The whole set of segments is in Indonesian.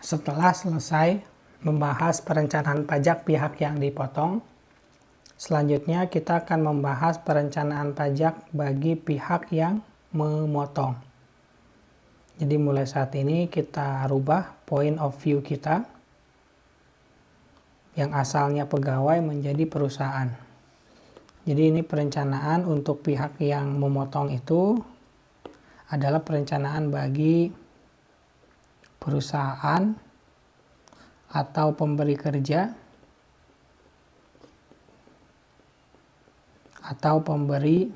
Setelah selesai membahas perencanaan pajak pihak yang dipotong, selanjutnya kita akan membahas perencanaan pajak bagi pihak yang memotong. Jadi mulai saat ini kita rubah point of view kita yang asalnya pegawai menjadi perusahaan. Jadi ini perencanaan untuk pihak yang memotong itu adalah perencanaan bagi perusahaan atau pemberi kerja atau pemberi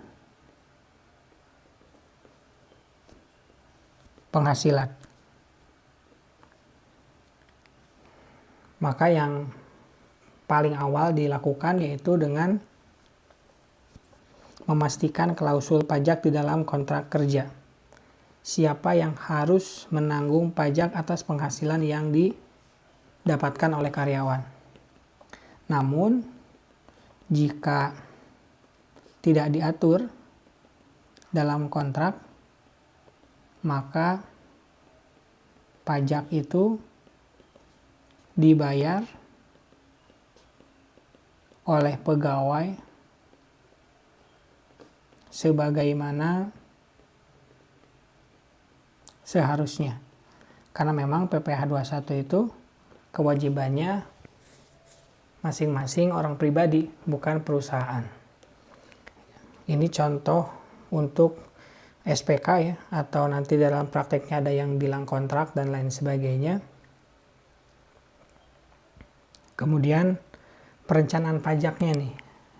penghasilan. Maka yang paling awal dilakukan yaitu dengan memastikan klausul pajak di dalam kontrak kerja. Siapa yang harus menanggung pajak atas penghasilan yang didapatkan oleh karyawan. Namun, jika tidak diatur dalam kontrak, maka pajak itu dibayar oleh pegawai sebagaimana seharusnya. Karena memang PPh 21 itu kewajibannya masing-masing orang pribadi, bukan perusahaan. Ini contoh untuk SPK ya, atau nanti dalam prakteknya ada yang bilang kontrak dan lain sebagainya. Kemudian perencanaan pajaknya nih.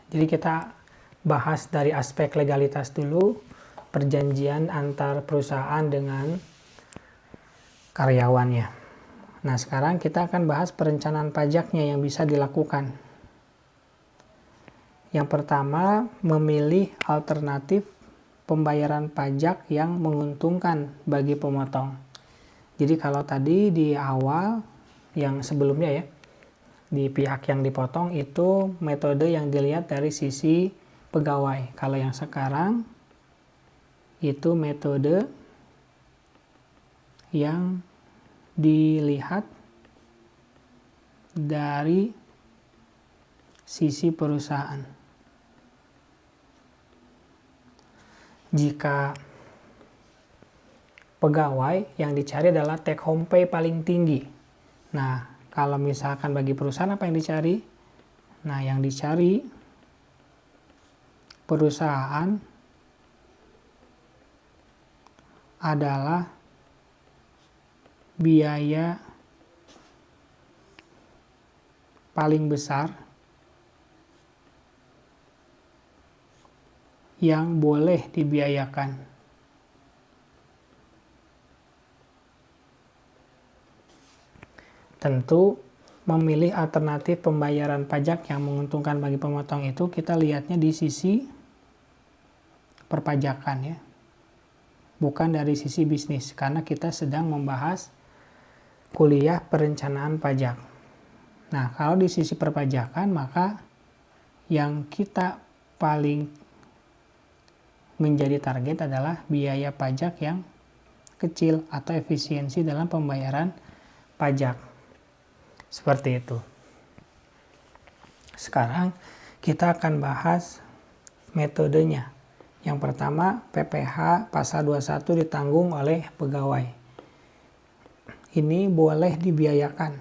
Jadi kita bahas dari aspek legalitas dulu, perjanjian antar perusahaan dengan karyawannya. Nah, sekarang kita akan bahas perencanaan pajaknya yang bisa dilakukan. Yang pertama, memilih alternatif pembayaran pajak yang menguntungkan bagi pemotong. Jadi kalau tadi di awal yang sebelumnya ya, di pihak yang dipotong itu metode yang dilihat dari sisi pegawai. Kalau yang sekarang itu metode yang dilihat dari sisi perusahaan. Jika pegawai yang dicari adalah take home pay paling tinggi. Nah, kalau misalkan bagi perusahaan apa yang dicari? Nah, yang dicari perusahaan adalah biaya paling besar yang boleh dibiayakan. Tentu memilih alternatif pembayaran pajak yang menguntungkan bagi pemotong itu kita lihatnya di sisi perpajakan ya. Bukan dari sisi bisnis, karena kita sedang membahas kuliah perencanaan pajak. Nah, kalau di sisi perpajakan, maka yang kita paling menjadi target adalah biaya pajak yang kecil atau efisiensi dalam pembayaran pajak. Seperti itu. Sekarang kita akan bahas metodenya. Yang pertama, PPh pasal 21 ditanggung oleh pegawai. Ini boleh dibiayakan.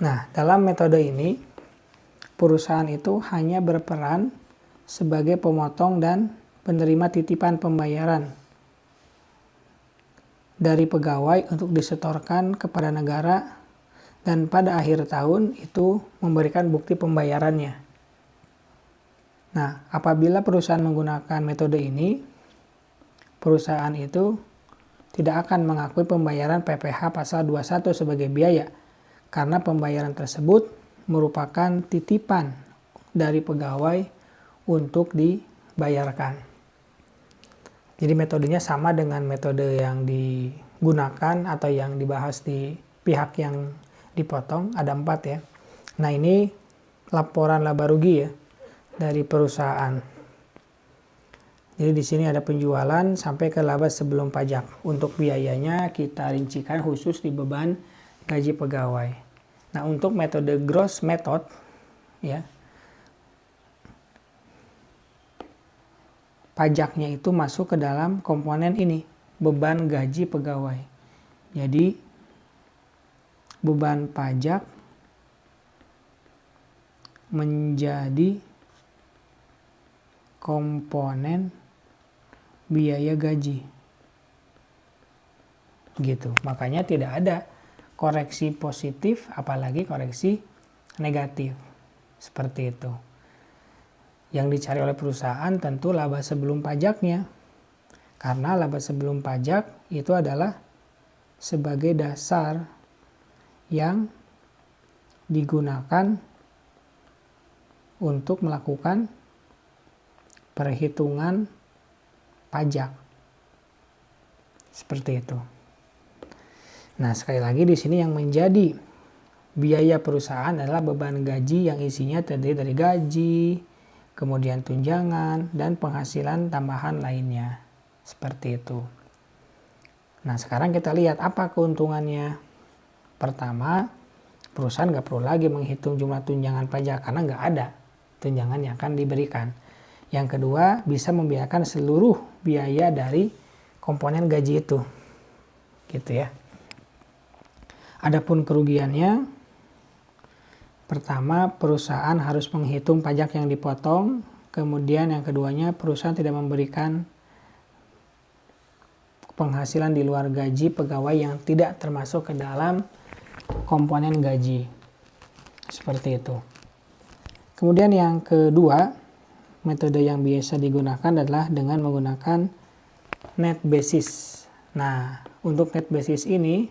Nah, dalam metode ini, perusahaan itu hanya berperan sebagai pemotong dan penerima titipan pembayaran dari pegawai untuk disetorkan kepada negara dan pada akhir tahun itu memberikan bukti pembayarannya. Nah, apabila perusahaan menggunakan metode ini, perusahaan itu tidak akan mengakui pembayaran PPh pasal 21 sebagai biaya, karena pembayaran tersebut merupakan titipan dari pegawai untuk dibayarkan. Jadi metodenya sama dengan metode yang digunakan atau yang dibahas di pihak yang dipotong, ada 4 ya. Nah, ini laporan laba rugi ya dari perusahaan. Jadi di sini ada penjualan sampai ke laba sebelum pajak. Untuk biayanya kita rincikan khusus di beban gaji pegawai. Nah, untuk metode gross method ya, pajaknya itu masuk ke dalam komponen ini, beban gaji pegawai. Jadi beban pajak menjadi komponen biaya gaji. Gitu. Makanya tidak ada koreksi positif apalagi koreksi negatif. Seperti itu. Yang dicari oleh perusahaan tentu laba sebelum pajaknya. Karena laba sebelum pajak itu adalah sebagai dasar yang digunakan untuk melakukan perhitungan pajak. Seperti itu. Nah, sekali lagi di sini yang menjadi biaya perusahaan adalah beban gaji yang isinya terdiri dari gaji, kemudian tunjangan, dan penghasilan tambahan lainnya. Seperti itu. Nah, sekarang kita lihat apa keuntungannya. Pertama, perusahaan nggak perlu lagi menghitung jumlah tunjangan pajak karena nggak ada tunjangan yang akan diberikan. Yang kedua, bisa membiarkan seluruh biaya dari komponen gaji itu. Gitu ya. Adapun kerugiannya, pertama, perusahaan harus menghitung pajak yang dipotong. Kemudian yang keduanya, perusahaan tidak memberikan penghasilan di luar gaji pegawai yang tidak termasuk ke dalam komponen gaji. Seperti itu. Kemudian yang kedua, metode yang biasa digunakan adalah dengan menggunakan net basis. Nah, untuk net basis ini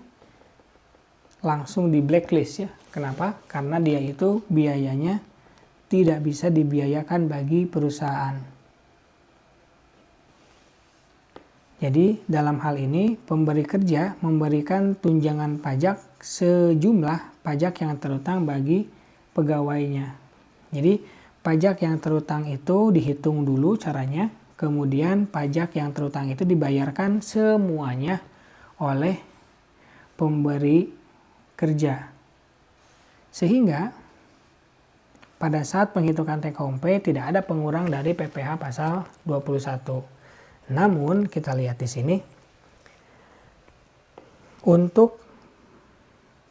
langsung di blacklist ya. Kenapa? Karena dia itu biayanya tidak bisa dibiayakan bagi perusahaan. Jadi dalam hal ini pemberi kerja memberikan tunjangan pajak sejumlah pajak yang terutang bagi pegawainya. Jadi pajak yang terutang itu dihitung dulu caranya, kemudian pajak yang terutang itu dibayarkan semuanya oleh pemberi kerja. Sehingga pada saat penghitungan take home pay tidak ada pengurang dari PPh pasal 21. Namun kita lihat di sini untuk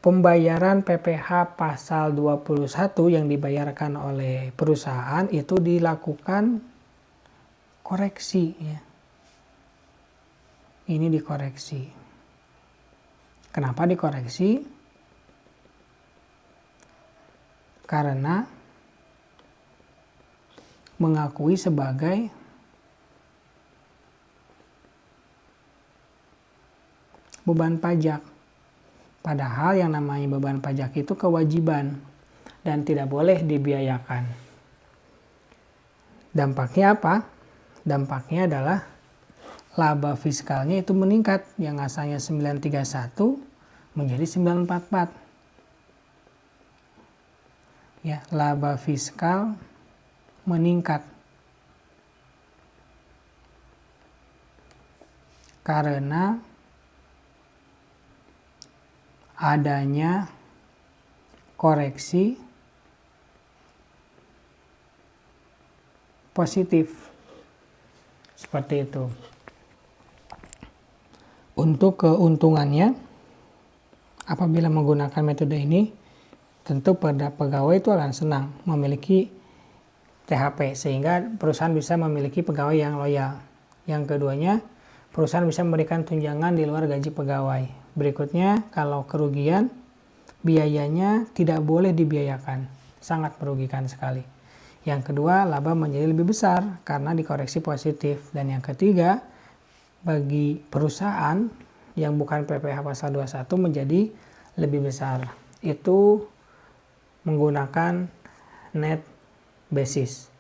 pembayaran PPh pasal 21 yang dibayarkan oleh perusahaan itu dilakukan koreksi ya. Ini dikoreksi. Kenapa dikoreksi? Karena mengakui sebagai beban pajak. Padahal yang namanya beban pajak itu kewajiban dan tidak boleh dibiayakan. Dampaknya apa? Dampaknya adalah laba fiskalnya itu meningkat yang asalnya 931 menjadi 944. Ya, laba fiskal meningkat karena adanya koreksi positif. Seperti itu. Untuk keuntungannya, apabila menggunakan metode ini, tentu pada pegawai itu akan senang memiliki THP, sehingga perusahaan bisa memiliki pegawai yang loyal. Yang keduanya, perusahaan bisa memberikan tunjangan di luar gaji pegawai. Berikutnya, kalau kerugian, biayanya tidak boleh dibiayakan. Sangat merugikan sekali. Yang kedua, laba menjadi lebih besar karena dikoreksi positif. Dan yang ketiga, bagi perusahaan yang bukan PPh pasal 21 menjadi lebih besar. Itu menggunakan net basis.